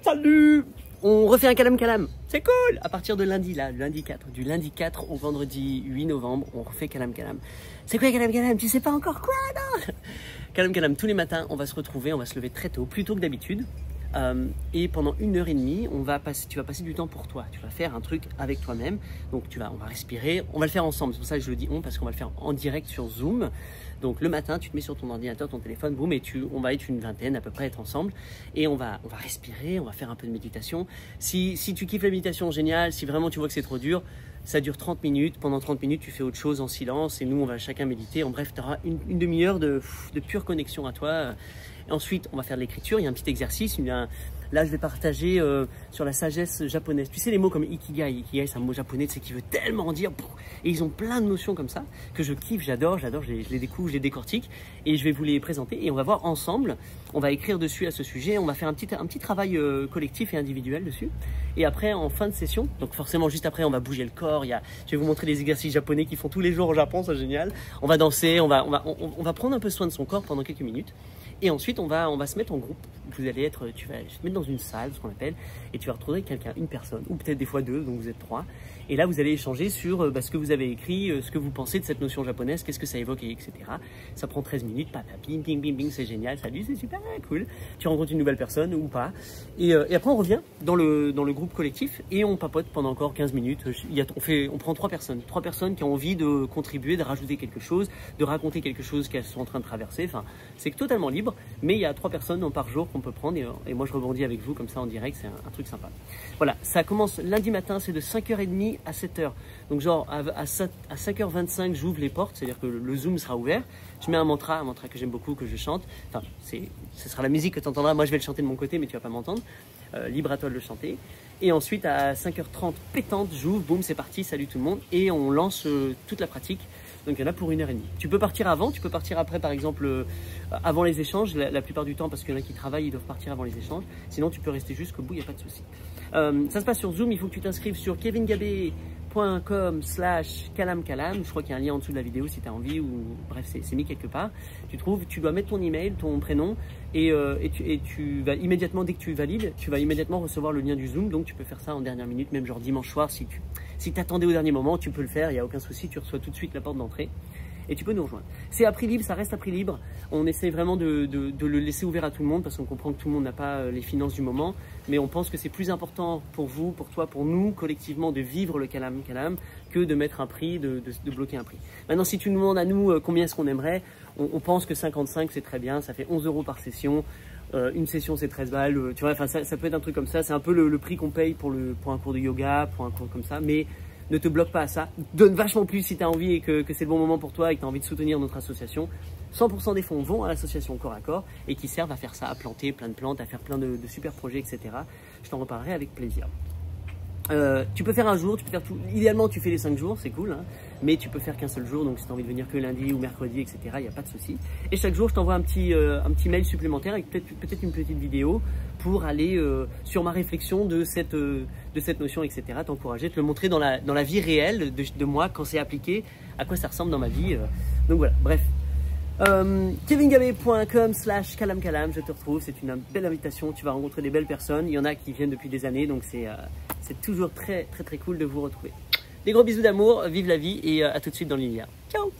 Salut! On refait un Kalam Kalam. C'est cool! À partir de lundi, là, lundi 4. Du lundi 4 au vendredi 8 novembre, on refait Kalam Kalam. C'est quoi Kalam Kalam? Tu sais pas encore quoi, non? Kalam Kalam, tous les matins, on va se retrouver, on va se lever très tôt, plus tôt que d'habitude. Et pendant 1h30, tu vas passer du temps pour toi. Tu vas faire un truc avec toi-même. Donc on va respirer. On va le faire ensemble. C'est pour ça que je le dis parce qu'on va le faire en direct sur Zoom. Donc le matin, tu te mets sur ton ordinateur, ton téléphone, boum, et on va être une vingtaine à peu près, être ensemble. Et on va respirer, on va faire un peu de méditation. Si tu kiffes la méditation, génial. Si vraiment tu vois que c'est trop dur, ça dure 30 minutes. Pendant 30 minutes, tu fais autre chose en silence. Et nous, on va chacun méditer. En bref, tu auras une demi-heure de pure connexion à toi. Et ensuite, on va faire de l'écriture. Il y a un petit exercice. Là, je vais partager sur la sagesse japonaise. Tu sais, les mots comme ikigai. Ikigai, c'est un mot japonais, c'est qui veut tellement dire. Et ils ont plein de notions comme ça que je kiffe, j'adore. Je les découvre, je les décortique. Et je vais vous les présenter. Et on va voir ensemble. On va écrire dessus à ce sujet. On va faire un petit travail collectif et individuel dessus. Et après, en fin de session, donc forcément, juste après, on va bouger le corps. Je vais vous montrer les exercices japonais qu'ils font tous les jours au Japon. C'est génial. On va danser. On va prendre un peu soin de son corps pendant quelques minutes. Et ensuite, on va se mettre en groupe. Tu vas se mettre dans une salle, ce qu'on appelle, et tu vas retrouver quelqu'un, une personne, ou peut-être des fois deux, donc vous êtes trois. Et là, vous allez échanger sur ce que vous avez écrit, ce que vous pensez de cette notion japonaise, qu'est-ce que ça évoque, etc. Ça prend 13 minutes, ping, ping, ping, ping, c'est génial, salut, c'est super cool. Tu rencontres une nouvelle personne ou pas. Et après, on revient dans le groupe collectif et on papote pendant encore 15 minutes. On prend trois personnes qui ont envie de contribuer, de rajouter quelque chose, de raconter quelque chose qu'elles sont en train de traverser. Enfin, c'est totalement libre, mais il y a 3 personnes par jour qu'on peut prendre et moi je rebondis avec vous comme ça en direct, c'est un truc sympa. Voilà, ça commence lundi matin, c'est de 5h30 à 7h. Donc genre à 5h25 j'ouvre les portes, c'est-à-dire que le Zoom sera ouvert. Je mets un mantra que j'aime beaucoup, que je chante. Enfin, ce sera la musique que tu entendras. Moi je vais le chanter de mon côté, mais tu vas pas m'entendre. Libre à toi de le chanter. Et ensuite à 5h30 pétante, j'ouvre, boum, c'est parti, salut tout le monde. Et on lance toute la pratique. Donc il y en a pour 1h30. Tu peux partir avant, tu peux partir après, par exemple, avant les échanges, la plupart du temps, parce qu'il y en a qui travaillent, ils doivent partir avant les échanges. Sinon, tu peux rester jusqu'au bout, il n'y a pas de souci. Ça se passe sur Zoom, il faut que tu t'inscrives sur kevingabé.com/kalamkalam. Je crois qu'il y a un lien en dessous de la vidéo si tu as envie, ou bref, c'est mis quelque part. Tu dois mettre ton email, ton prénom, et tu vas immédiatement, dès que tu valides, tu vas immédiatement recevoir le lien du Zoom. Donc tu peux faire ça en dernière minute, même genre dimanche soir, si tu attendais au dernier moment, tu peux le faire, il n'y a aucun souci, tu reçois tout de suite la porte d'entrée. Et tu peux nous rejoindre. C'est à prix libre, ça reste à prix libre. On essaie vraiment de le laisser ouvert à tout le monde parce qu'on comprend que tout le monde n'a pas les finances du moment. Mais on pense que c'est plus important pour vous, pour toi, pour nous, collectivement, de vivre le Kalam Kalam que de mettre un prix, de bloquer un prix. Maintenant, si tu nous demandes à nous combien est-ce qu'on aimerait, on pense que 55 c'est très bien, ça fait 11 € par session. Une session c'est 13 balles, tu vois, enfin ça peut être un truc comme ça. C'est un peu le prix qu'on paye pour un cours de yoga, pour un cours comme ça. Mais ne te bloque pas à ça, donne vachement plus si tu as envie et que c'est le bon moment pour toi et que tu as envie de soutenir notre association. 100% des fonds vont à l'association Corps à Corps et qui servent à faire ça, à planter plein de plantes, à faire plein de super projets, etc. Je t'en reparlerai avec plaisir. Tu peux faire un jour, tu peux faire tout. Idéalement, tu fais les 5 jours, c'est cool, hein, mais tu peux faire qu'un seul jour. Donc, si tu as envie de venir que lundi ou mercredi, etc., il n'y a pas de souci. Et chaque jour, je t'envoie un petit mail supplémentaire avec peut-être une petite vidéo pour aller sur ma réflexion de cette notion, etc. T'encourager, te le montrer dans la vie réelle de moi quand c'est appliqué, à quoi ça ressemble dans ma vie. Donc voilà, bref. kevingabé.com/kalamkalam, je te retrouve, c'est une belle invitation, tu vas rencontrer des belles personnes, il y en a qui viennent depuis des années, donc c'est toujours très très très cool de vous retrouver. Des gros bisous d'amour, vive la vie et à tout de suite dans l'univers. Ciao.